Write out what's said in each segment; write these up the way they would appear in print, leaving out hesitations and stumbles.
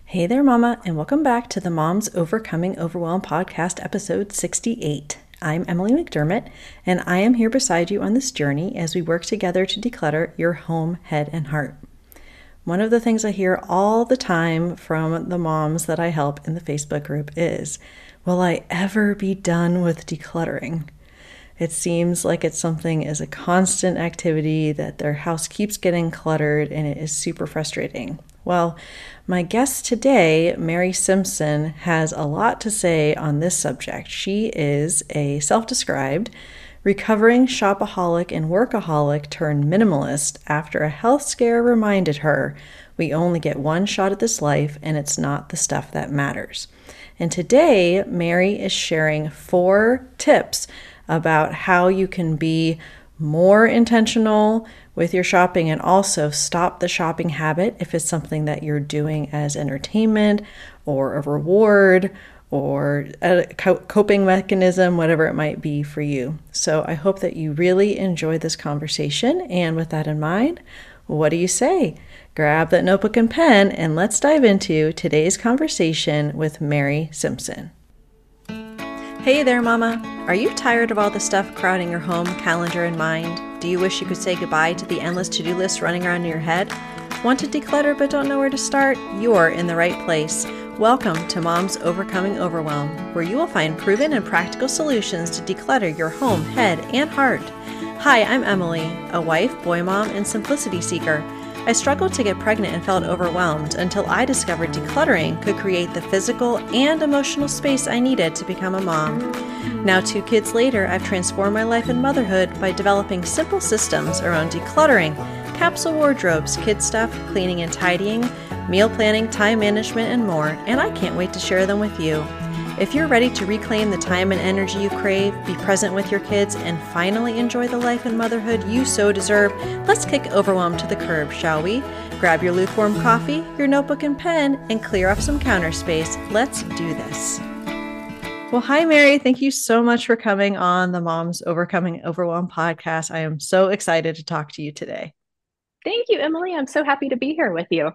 Hey there, Mama, and welcome back to the Moms Overcoming Overwhelm podcast, episode 68. I'm Emily McDermott, and I am here beside you on this journey as we work together to declutter your home, head, and heart. One of the things I hear all the time from the moms that I help in the Facebook group is, will I ever be done with decluttering? It seems like it's something as a constant activity that their house keeps getting cluttered and it is super frustrating. Well, my guest today, Mary Simpson, has a lot to say on this subject. She is a self-described recovering shopaholic and workaholic turned minimalist after a health scare reminded her we only get one shot at this life and it's not the stuff that matters. And today, Mary is sharing 4 tips about how you can be more intentional with your shopping and also stop the shopping habit if it's something that you're doing as entertainment or a reward or a coping mechanism, whatever it might be for you. So I hope that you really enjoy this conversation. And with that in mind, what do you say? Grab that notebook and pen and let's dive into today's conversation with Mary Simpson. Hey there, Mama. Are you tired of all the stuff crowding your home, calendar, and mind? Do you wish you could say goodbye to the endless to-do list running around in your head? Want to declutter but don't know where to start? You're in the right place. Welcome to Moms Overcoming Overwhelm, where you will find proven and practical solutions to declutter your home, head, and heart. Hi, I'm Emily, a wife, boy mom, and simplicity seeker. I struggled to get pregnant and felt overwhelmed until I discovered decluttering could create the physical and emotional space I needed to become a mom. Now, 2 kids later, I've transformed my life and motherhood by developing simple systems around decluttering, capsule wardrobes, kid stuff, cleaning and tidying, meal planning, time management, and more, and I can't wait to share them with you. If you're ready to reclaim the time and energy you crave, be present with your kids, and finally enjoy the life and motherhood you so deserve, let's kick overwhelm to the curb, shall we? Grab your lukewarm coffee, your notebook and pen, and clear off some counter space. Let's do this. Well, hi, Mary. Thank you so much for coming on the Moms Overcoming Overwhelm podcast. I am so excited to talk to you today. Thank you, Emily. I'm so happy to be here with you.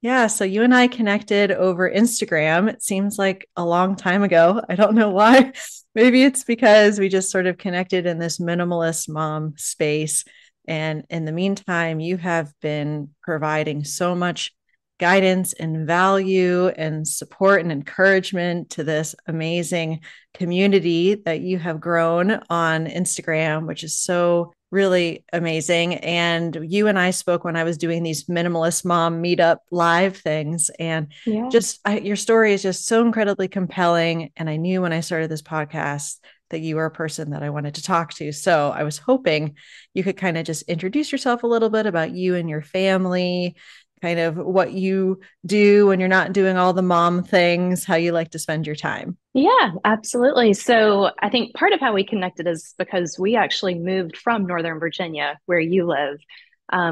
Yeah, so you and I connected over Instagram. It seems like a long time ago. I don't know why. Maybe it's because we just sort of connected in this minimalist mom space. And in the meantime, you have been providing so much guidance and value and support and encouragement to this amazing community that you have grown on Instagram, which is so really amazing. And you and I spoke when I was doing these minimalist mom meetup live things. And Yeah. your story is just so incredibly compelling. And I knew when I started this podcast that you were a person that I wanted to talk to. So I was hoping you could kind of just introduce yourself a little bit about you and your family, kind of what you do when you're not doing all the mom things, how you like to spend your time. Yeah, absolutely. So I think part of how we connected is because we actually moved from Northern Virginia, where you live.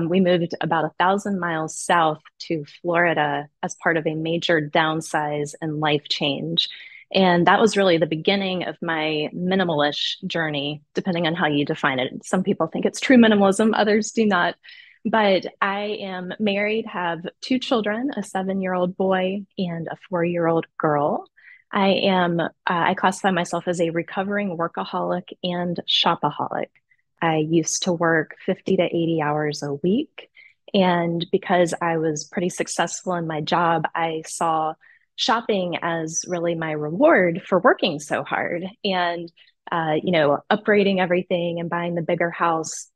We moved about 1,000 miles south to Florida as part of a major downsize and life change. And that was really the beginning of my minimalish journey, depending on how you define it. Some people think it's true minimalism, others do not. But I am married, have 2 children, a 7-year-old boy and a 4-year-old girl. I classify myself as a recovering workaholic and shopaholic. I used to work 50 to 80 hours a week. And because I was pretty successful in my job, I saw shopping as really my reward for working so hard and, upgrading everything and buying the bigger house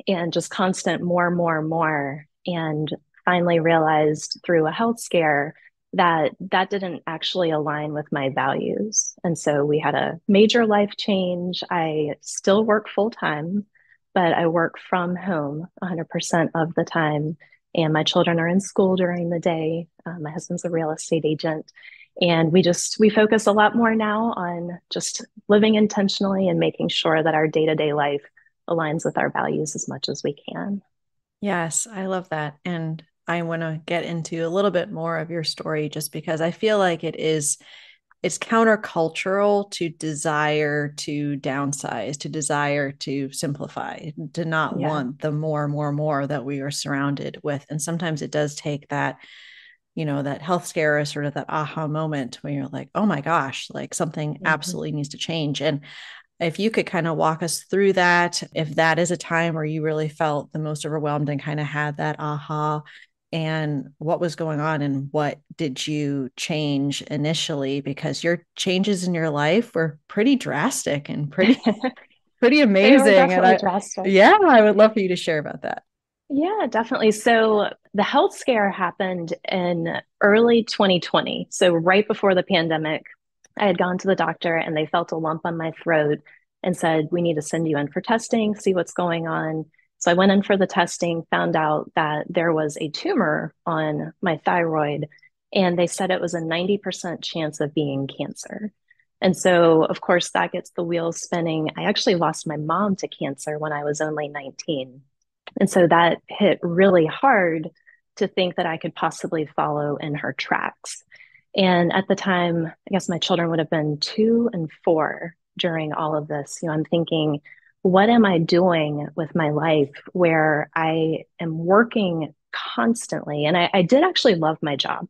and just constant more, more, more. And finally realized through a health scare that that didn't actually align with my values. And so we had a major life change. I still work full time, but I work from home 100% of the time. And my children are in school during the day. My husband's a real estate agent. And we focus a lot more now on just living intentionally and making sure that our day-to-day life aligns with our values as much as we can. Yes, I love that. And I want to get into a little bit more of your story just because I feel like it's countercultural to desire to downsize, to desire to simplify, to not Yeah. want the more that we are surrounded with. And sometimes it does take that that health scare is sort of that aha moment when you're like, oh my gosh, like something Mhm. absolutely needs to change. And if you could kind of walk us through that, if that is a time where you really felt the most overwhelmed and kind of had that aha, and what was going on and what did you change initially? Because your changes in your life were pretty drastic and pretty They were amazing. And definitely drastic. yeah, I would love for you to share about that. Yeah, definitely. So the health scare happened in early 2020. So right before the pandemic, I had gone to the doctor and they felt a lump on my throat and said, we need to send you in for testing, see what's going on. So I went in for the testing, found out that there was a tumor on my thyroid, and they said it was a 90% chance of being cancer. And so, of course, that gets the wheels spinning. I actually lost my mom to cancer when I was only 19. And so that hit really hard to think that I could possibly follow in her tracks. And at the time, I guess my children would have been 2 and 4 during all of this. I'm thinking, what am I doing with my life where I am working constantly? And I did actually love my job.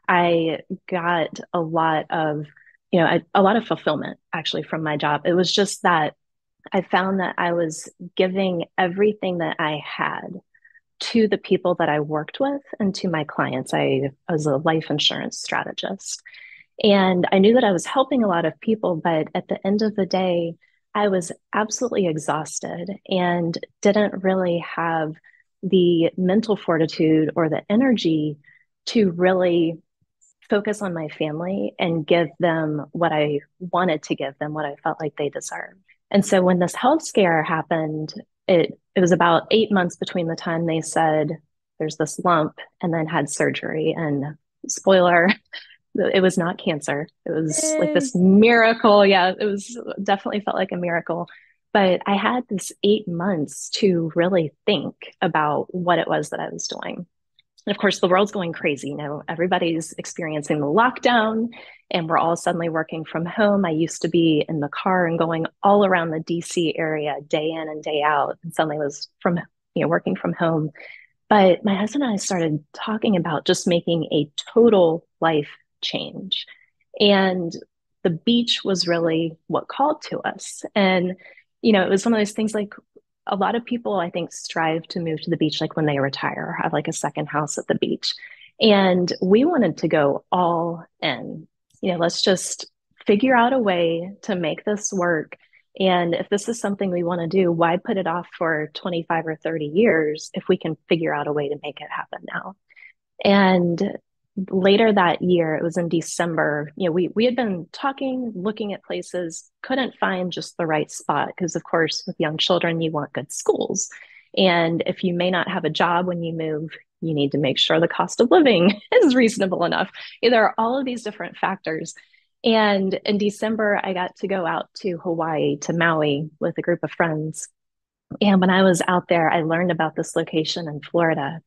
I got a lot of, a lot of fulfillment actually from my job. It was just that I found that I was giving everything that I had to the people that I worked with and to my clients. I was a life insurance strategist. And I knew that I was helping a lot of people, but at the end of the day, I was absolutely exhausted and didn't really have the mental fortitude or the energy to really focus on my family and give them what I wanted to give them, what I felt like they deserved. And so when this health scare happened, it was about 8 months between the time they said there's this lump and then had surgery. And spoiler, it was not cancer. It was like Yay. this miracle. Yeah, it was definitely felt like a miracle. But I had this 8 months to really think about what it was that I was doing. And of course, the world's going crazy. Everybody's experiencing the lockdown and we're all suddenly working from home. I used to be in the car and going all around the DC area day in and day out, and suddenly was working from home. But my husband and I started talking about just making a total life change. And the beach was really what called to us. And, it was one of those things like a lot of people, I think, strive to move to the beach like when they retire or have like a second house at the beach. And we wanted to go all in. Let's just figure out a way to make this work. And if this is something we want to do, why put it off for 25 or 30 years if we can figure out a way to make it happen now? And later that year, it was in December, we had been talking, looking at places, couldn't find just the right spot because, of course, with young children, you want good schools. And if you may not have a job when you move, you need to make sure the cost of living is reasonable enough. There are all of these different factors. And in December, I got to go out to Hawaii, to Maui, with a group of friends. And when I was out there, I learned about this location in Florida.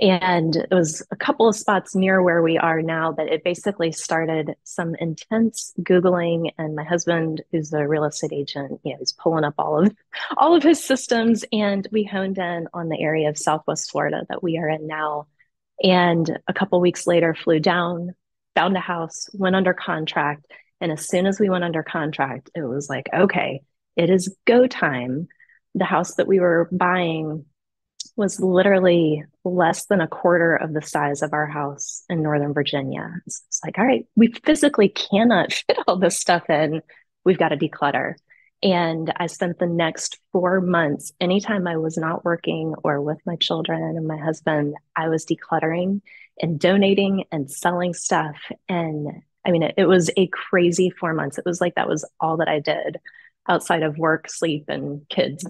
And it was a couple of spots near where we are now, but it basically started some intense Googling. And my husband, who's a real estate agent, he's pulling up all of his systems. And we honed in on the area of Southwest Florida that we are in now. And a couple of weeks later, flew down, found a house, went under contract. And as soon as we went under contract, it was like, okay, it is go time. The house that we were buying was literally less than a quarter of the size of our house in Northern Virginia. So it's like, all right, we physically cannot fit all this stuff in. We've got to declutter. And I spent the next 4 months, anytime I was not working or with my children and my husband, I was decluttering and donating and selling stuff. And I mean, it was a crazy 4 months. It was like that was all that I did outside of work, sleep, and kids.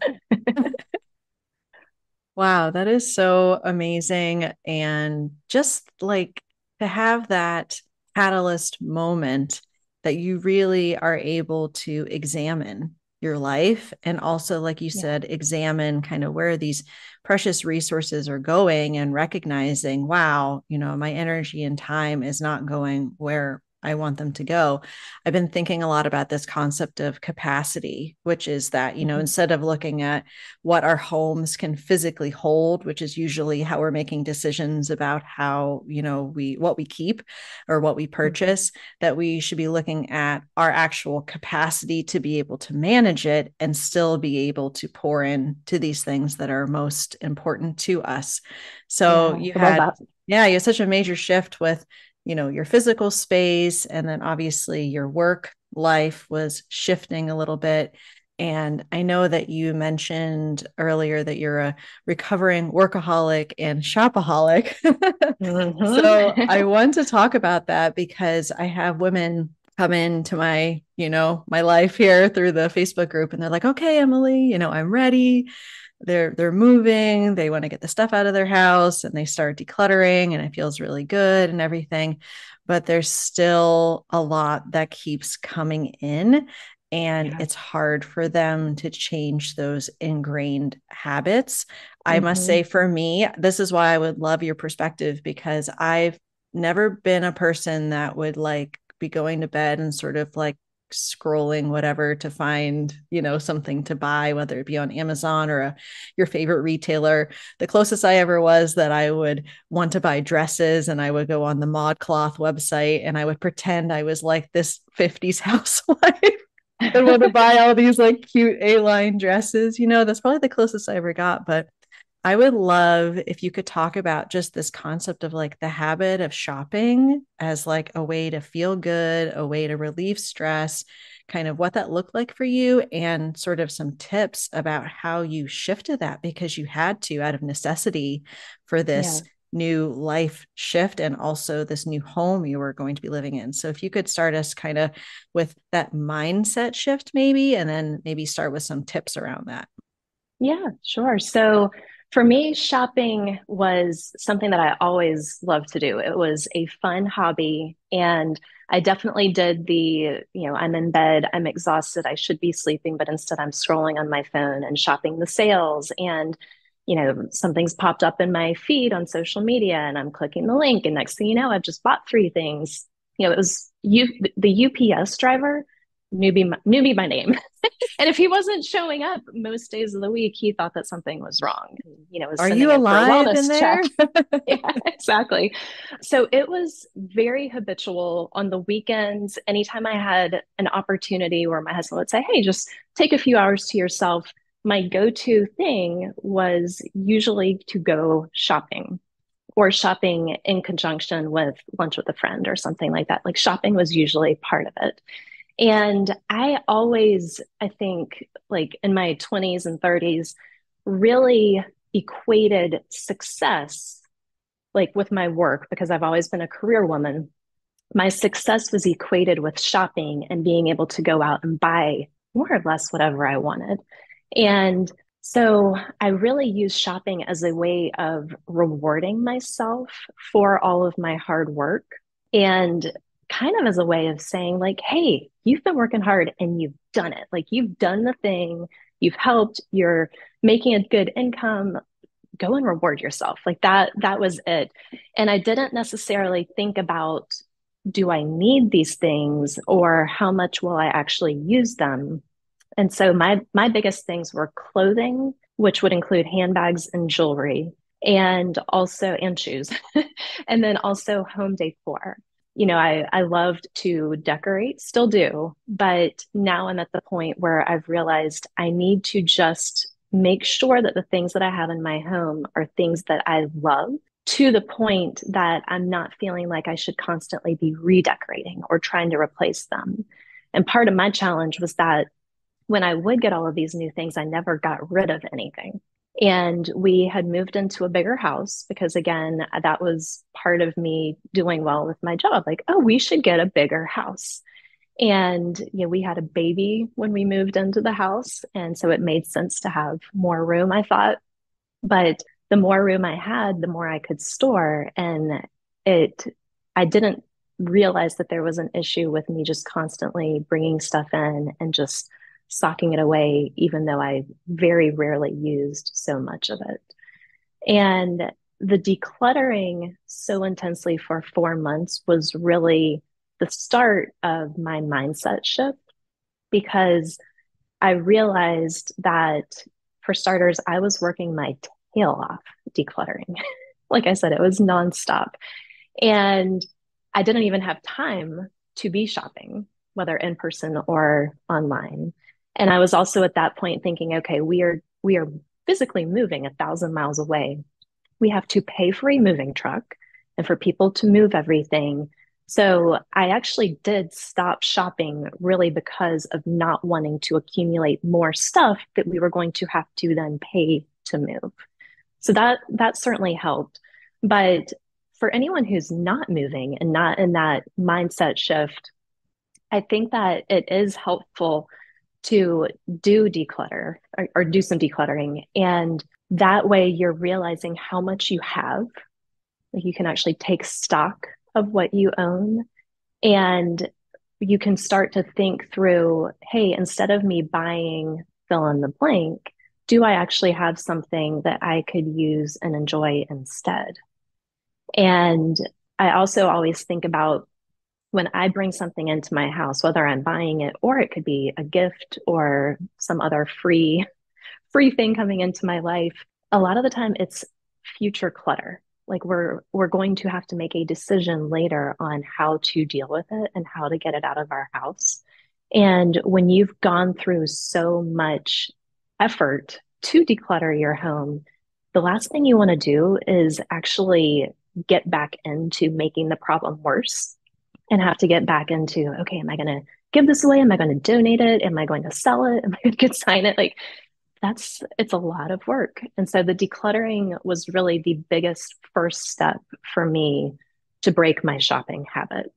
Wow, that is so amazing. And just like to have that catalyst moment that you really are able to examine your life and also, like you Yeah. said, examine kind of where these precious resources are going and recognizing, wow, my energy and time is not going where I want them to go. I've been thinking a lot about this concept of capacity, which is that, Mhm. instead of looking at what our homes can physically hold, which is usually how we're making decisions about how, what we keep or what we Mhm. purchase, that we should be looking at our actual capacity to be able to manage it and still be able to pour in to these things that are most important to us. So Yeah, I love that. you had such a major shift with your physical space, and then obviously your work life was shifting a little bit. And I know that you mentioned earlier that you're a recovering workaholic and shopaholic. So I Hmm. want to talk about that because I have women come into my life here through the Facebook group, and they're like, okay, Emily, I'm ready. They're moving, they want to get the stuff out of their house, and they start decluttering, and it feels really good and everything, but there's still a lot that keeps coming in, and Yeah. it's hard for them to change those ingrained habits. I must Hmm. say, for me, this is why I would love your perspective, because I've never been a person that would like be going to bed and sort of like scrolling whatever to find something to buy, whether it be on Amazon or your favorite retailer. The closest I ever was that I would want to buy dresses, and I would go on the ModCloth website and I would pretend I was like this 50s housewife and want to buy all these like cute A-line dresses. That's probably the closest I ever got. But I would love if you could talk about just this concept of like the habit of shopping as like a way to feel good, a way to relieve stress, kind of what that looked like for you, and sort of some tips about how you shifted that because you had to out of necessity for Yeah. this new life shift and also this new home you were going to be living in. So if you could start us kind of with that mindset shift, maybe, and then maybe start with some tips around that. Yeah, sure. So for me, shopping was something that I always loved to do. It was a fun hobby. And I definitely did I'm in bed, I'm exhausted, I should be sleeping, but instead I'm scrolling on my phone and shopping the sales. And, something's popped up in my feed on social media and I'm clicking the link. And next thing you know, I've just bought three things. It was the UPS driver knew me by name. And if he wasn't showing up most days of the week, he thought that something was wrong. And, was Are sending you in for a alive in wellness check. there? Yeah, exactly. So it was very habitual on the weekends. Anytime I had an opportunity where my husband would say, hey, just take a few hours to yourself, my go-to thing was usually to go shopping or shopping in conjunction with lunch with a friend or something like that. Like shopping was usually part of it. And I always, I think, like in my 20s and 30s, really equated success, like with my work, because I've always been a career woman. My success was equated with shopping and being able to go out and buy more or less whatever I wanted. And so I really use shopping as a way of rewarding myself for all of my hard work and kind of as a way of saying, like, hey, you've been working hard and you've done it. Like, you've done the thing, you've helped, you're making a good income. Go and reward yourself. Like that was it. And I didn't necessarily think about, do I need these things or how much will I actually use them? And so my biggest things were clothing, which would include handbags and jewelry, and shoes, and then also home decor. I loved to decorate, still do, but now I'm at the point where I've realized I need to just make sure that the things that I have in my home are things that I love, to the point that I'm not feeling like I should constantly be redecorating or trying to replace them. And part of my challenge was that when I would get all of these new things, I never got rid of anything. And we had moved into a bigger house because, again, that was part of me doing well with my job. Like, oh, we should get a bigger house. And, we had a baby when we moved into the house. And so it made sense to have more room, I thought. But the more room I had, the more I could store. And it, I didn't realize that there was an issue with me just constantly bringing stuff in and just stocking it away, even though I very rarely used so much of it. And the decluttering so intensely for 4 months was really the start of my mindset shift because I realized that for starters, I was working my tail off decluttering. Like I said, it was nonstop. And I didn't even have time to be shopping, whether in person or online. And I was also at that point thinking, okay, we are physically moving 1,000 miles away. We have to pay for a moving truck and for people to move everything. So I actually did stop shopping really because of not wanting to accumulate more stuff that we were going to have to then pay to move. So that certainly helped. But for anyone who's not moving and not in that mindset shift, I think that it is helpful to do declutter or do some decluttering. And that way you're realizing how much you have. Like you can actually take stock of what you own and you can start to think through, hey, instead of me buying fill in the blank, do I actually have something that I could use and enjoy instead? And I also always think about when I bring something into my house, whether I'm buying it or it could be a gift or some other free thing coming into my life, a lot of the time it's future clutter. Like we're going to have to make a decision later on how to deal with it and how to get it out of our house. And when you've gone through so much effort to declutter your home, the last thing you want to do is actually get back into making the problem worse and have to get back into, okay, am I going to give this away? Am I going to donate it? Am I going to sell it? Am I going to consign it? Like it's a lot of work. And so the decluttering was really the biggest first step for me to break my shopping habit.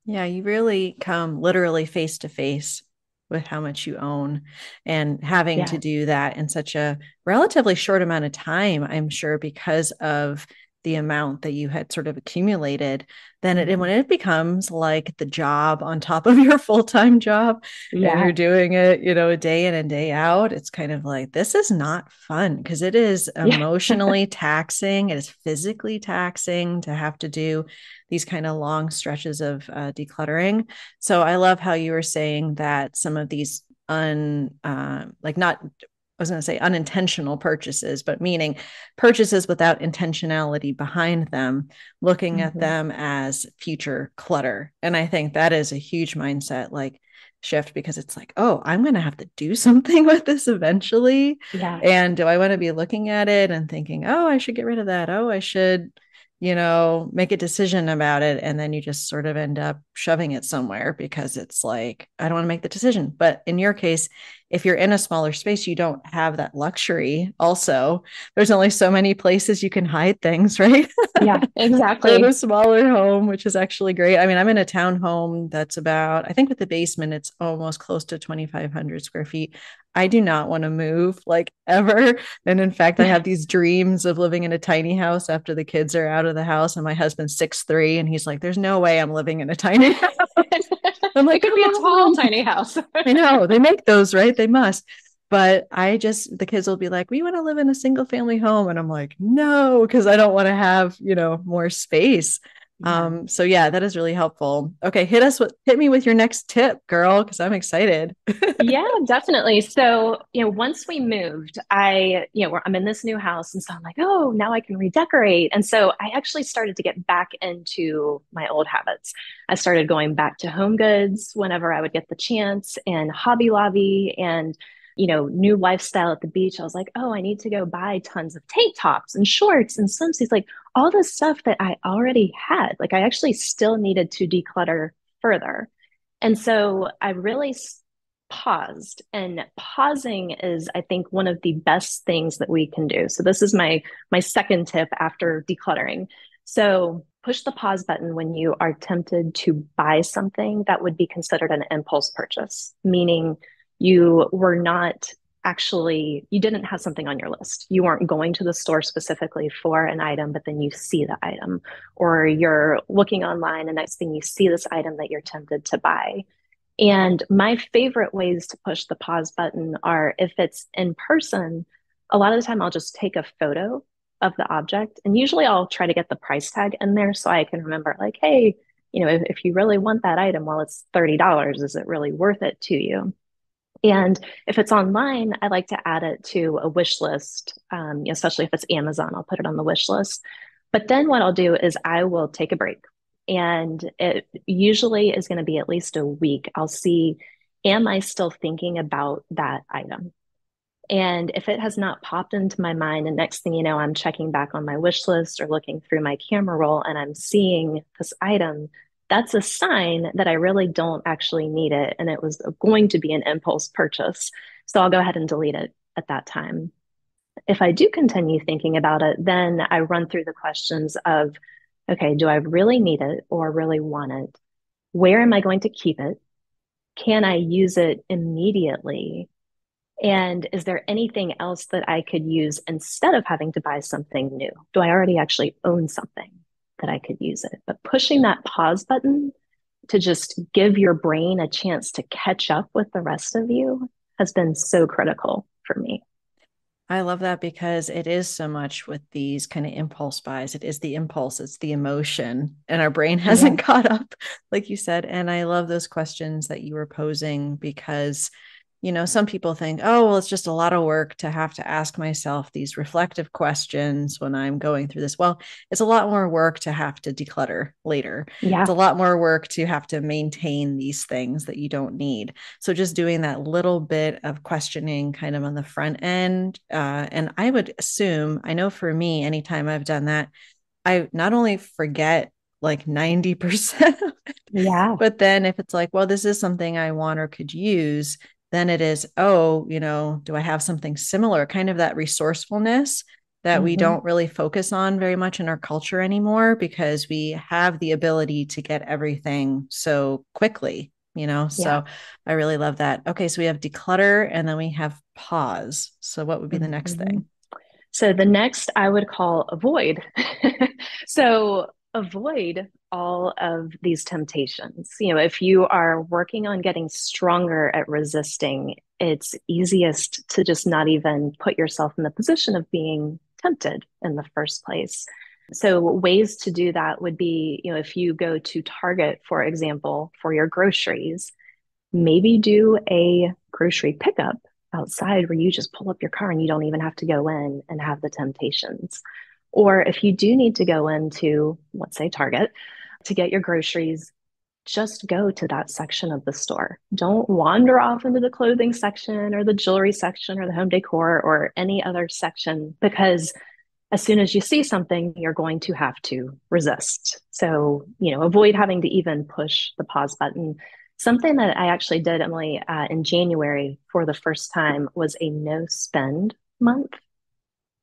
Yeah, you really come literally face to face with how much you own and having to Yeah. do that in such a relatively short amount of time, I'm sure, because of the amount that you had sort of accumulated, then when Mhm. it becomes like the job on top of your full-time job and you're Yeah. doing it, a day in and day out, it's kind of like, this is not fun because it is Yeah. emotionally taxing. It is physically taxing to have to do these kind of long stretches of decluttering. So I love how you were saying that some of these like not, I was going to say unintentional purchases, but meaning purchases without intentionality behind them, looking at Mhm. them as future clutter. And I think that is a huge mindset like shift because it's like, oh, I'm going to have to do something with this eventually. Yeah. And do I want to be looking at it and thinking, oh, I should get rid of that. Oh, I should make a decision about it. And then you just sort of end up shoving it somewhere because it's like, I don't want to make the decision. But in your case, if you're in a smaller space, you don't have that luxury. Also, there's only so many places you can hide things, right? Yeah, In a exactly. smaller home, which is actually great. I mean, I'm in a townhome that's about, I think with the basement, it's almost close to 2,500 square feet. I do not want to move like ever. And in fact, I have these dreams of living in a tiny house after the kids are out of the house. And my husband's 6'3", and he's like, there's no way I'm living in a tiny house. I'm It like, could come be a tall, on. tiny house. I know they make those, right? They must. But the kids will be like, we want to live in a single family home. And I'm like, no, because I don't want to have, more space. Yeah. So yeah, that is really helpful. Okay. Hit me with your next tip, girl, because I'm excited. Yeah, definitely. So, once we moved, I'm in this new house. And so I'm like, oh, now I can redecorate. And so I actually started to get back into my old habits. I started going back to Home Goods whenever I would get the chance and Hobby Lobby and, new lifestyle at the beach. I was like, oh, I need to go buy tons of tank tops and shorts and swimsuits, like all the stuff that I already had. Like I actually still needed to declutter further. And so I really paused, and pausing is, I think, one of the best things that we can do. So this is my second tip after decluttering. So push the pause button when you are tempted to buy something that would be considered an impulse purchase, meaning you didn't have something on your list. You weren't going to the store specifically for an item, but then you see the item, or you're looking online and next thing you see this item that you're tempted to buy. And my favorite ways to push the pause button are if it's in person, a lot of the time I'll just take a photo of the object. And usually I'll try to get the price tag in there so I can remember, like, hey, if you really want that item, well, it's $30. Is it really worth it to you? And if it's online, I like to add it to a wish list, especially if it's Amazon, I'll put it on the wish list. But then what I'll do is I will take a break. And it usually is going to be at least a week. I'll see, am I still thinking about that item? And if it has not popped into my mind, and next thing you know, I'm checking back on my wish list or looking through my camera roll and I'm seeing this item, that's a sign that I really don't actually need it. And it was going to be an impulse purchase. So I'll go ahead and delete it at that time. If I do continue thinking about it, then I run through the questions of, okay, do I really need it or really want it? Where am I going to keep it? Can I use it immediately? And is there anything else that I could use instead of having to buy something new? Do I already actually own something that I could use it? But pushing that pause button to just give your brain a chance to catch up with the rest of you has been so critical for me. I love that because it is so much with these kind of impulse buys. It is the impulse, it's the emotion, and our brain Yeah. hasn't caught up, like you said. And I love those questions that you were posing because some people think, oh, well, it's just a lot of work to have to ask myself these reflective questions when I'm going through this. Well, it's a lot more work to have to declutter later. It's Yeah. a lot more work to have to maintain these things that you don't need. So just doing that little bit of questioning kind of on the front end. And I would assume, I know for me, anytime I've done that, I not only forget like 90% of it, Yeah. but then if it's like, well, this is something I want or could use, then it is, oh, do I have something similar? Kind of that resourcefulness that we Hmm. don't really focus on very much in our culture anymore because we have the ability to get everything so quickly. Yeah. So I really love that. Okay, so we have declutter and then we have pause. So what would be the next Hmm. thing? So the next I would call avoid. So avoid all of these temptations. If you are working on getting stronger at resisting, it's easiest to just not even put yourself in the position of being tempted in the first place. So ways to do that would be, if you go to Target, for example, for your groceries, maybe do a grocery pickup outside where you just pull up your car and you don't even have to go in and have the temptations. Or if you do need to go into, let's say, Target to get your groceries, just go to that section of the store. Don't wander off into the clothing section or the jewelry section or the home decor or any other section because as soon as you see something, you're going to have to resist. So, avoid having to even push the pause button. Something that I actually did, Emily, in January for the first time was a no spend month.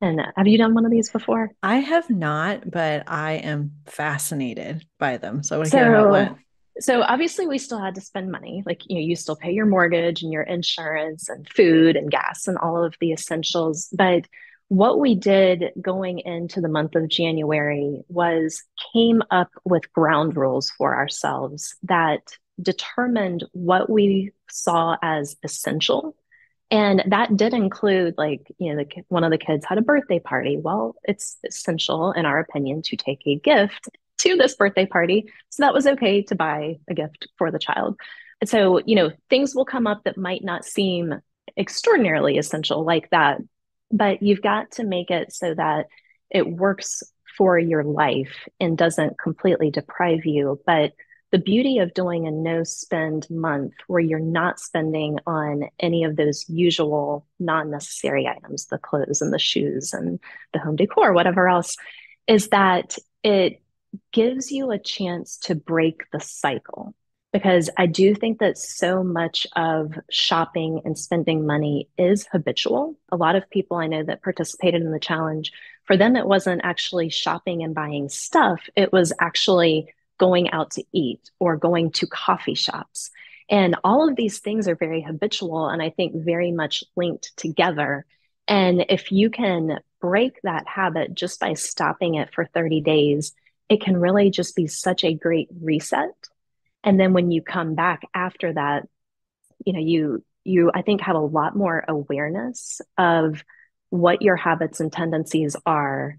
And have you done one of these before? I have not, but I am fascinated by them. So I want to hear how it So, went. so obviously we still had to spend money. Like, you still pay your mortgage and your insurance and food and gas and all of the essentials. But what we did going into the month of January was came up with ground rules for ourselves that determined what we saw as essential. And that did include, like, one of the kids had a birthday party. Well, it's essential, in our opinion, to take a gift to this birthday party. So that was okay to buy a gift for the child. And so, things will come up that might not seem extraordinarily essential like that, but you've got to make it so that it works for your life and doesn't completely deprive you. But the beauty of doing a no spend month where you're not spending on any of those usual non necessary items, the clothes and the shoes and the home decor, whatever else, is that it gives you a chance to break the cycle. Because I do think that so much of shopping and spending money is habitual. A lot of people I know that participated in the challenge, for them, it wasn't actually shopping and buying stuff, it was actually going out to eat or going to coffee shops. And all of these things are very habitual and I think very much linked together. And if you can break that habit just by stopping it for 30 days, it can really just be such a great reset. And then when you come back after that, you I think have a lot more awareness of what your habits and tendencies are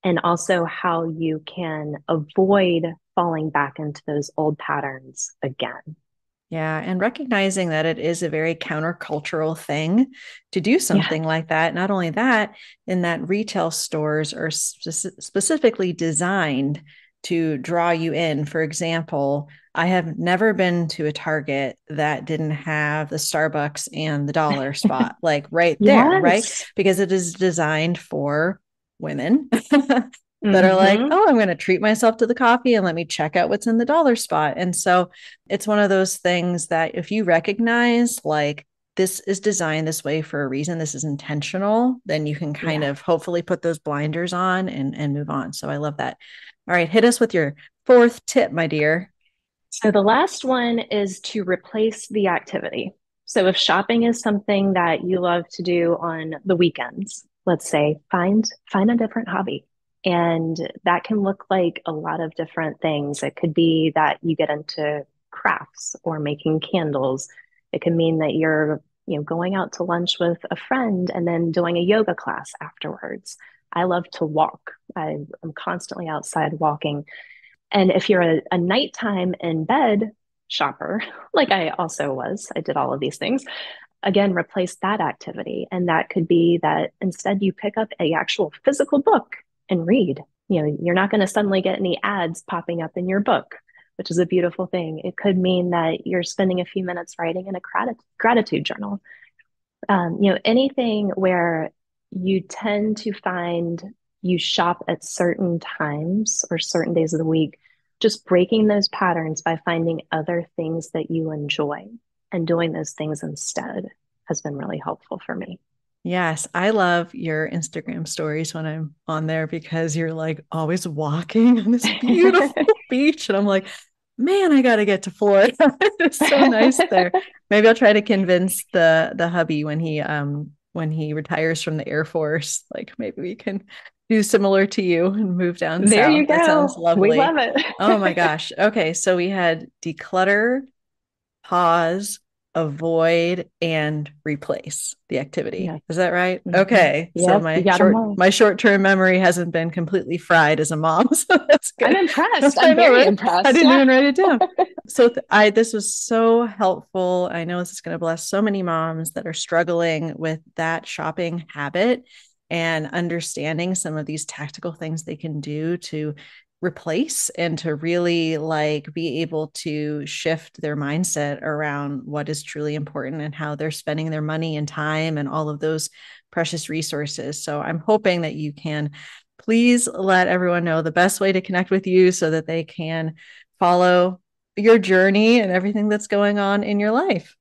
and also how you can avoid falling back into those old patterns again. Yeah, and recognizing that it is a very countercultural thing to do Yeah. something like that. Not only that, in that retail stores are specifically designed to draw you in. For example, I have never been to a Target that didn't have the Starbucks and the dollar spot, like right there, right? Yes. Because it is designed for women that are like, Hmm. oh, I'm going to treat myself to the coffee and let me check out what's in the dollar spot. And so it's one of those things that if you recognize, like, this is designed this way for a reason, this is intentional, then you can kind Yeah. of hopefully put those blinders on and move on. So I love that. All right, hit us with your fourth tip, my dear. So the last one is to replace the activity. So if shopping is something that you love to do on the weekends, let's say find a different hobby. And that can look like a lot of different things. It could be that you get into crafts or making candles. It could mean that you're, going out to lunch with a friend and then doing a yoga class afterwards. I love to walk. I'm constantly outside walking. And if you're a nighttime in bed shopper, like I also was, I did all of these things. Again, replace that activity. And that could be that instead you pick up a actual physical book and read. You're not going to suddenly get any ads popping up in your book, which is a beautiful thing. It could mean that you're spending a few minutes writing in a gratitude journal. Anything where you tend to find you shop at certain times or certain days of the week, just breaking those patterns by finding other things that you enjoy and doing those things instead has been really helpful for me. Yes, I love your Instagram stories when I'm on there because you're like always walking on this beautiful beach. And I'm like, man, I got to get to Florida. It's so nice there. Maybe I'll try to convince the hubby when he retires from the Air Force, like maybe we can do similar to you and move down There you south. That sounds go. We lovely. love it. Oh my gosh. Okay, so we had declutter, pause, avoid, and replace the activity. Yeah. Is that right? Hmm. Okay. So Yep, you got them all. my short-term memory hasn't been completely fried as a mom. So that's I'm good. impressed. I I'm know, very right? I impressed. didn't Yeah. even write it down. So I this was so helpful. I know this is going to bless so many moms that are struggling with that shopping habit and understanding some of these tactical things they can do to replace and to really like be able to shift their mindset around what is truly important and how they're spending their money and time and all of those precious resources. So I'm hoping that you can please let everyone know the best way to connect with you so that they can follow your journey and everything that's going on in your life.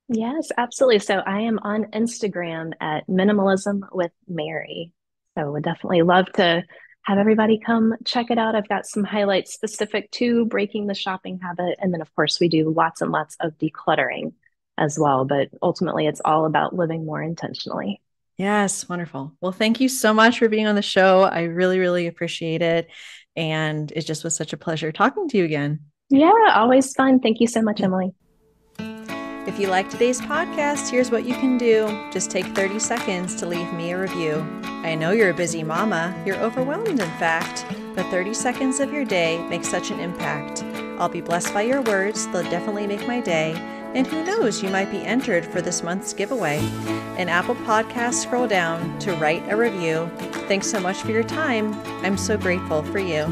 Yes, absolutely. So I am on Instagram at Minimalism with Mary. So would definitely love to have everybody come check it out. I've got some highlights specific to breaking the shopping habit. And then, of course, we do lots and lots of decluttering as well. But ultimately, it's all about living more intentionally. Yes, wonderful. Well, thank you so much for being on the show. I really, really appreciate it. And it just was such a pleasure talking to you again. Yeah, always fun. Thank you so much, Emily. If you like today's podcast, here's what you can do. Just take 30 seconds to leave me a review. I know you're a busy mama, you're overwhelmed in fact, but 30 seconds of your day makes such an impact. I'll be blessed by your words, they'll definitely make my day. And who knows, you might be entered for this month's giveaway. In Apple Podcasts, scroll down to write a review. Thanks so much for your time. I'm so grateful for you.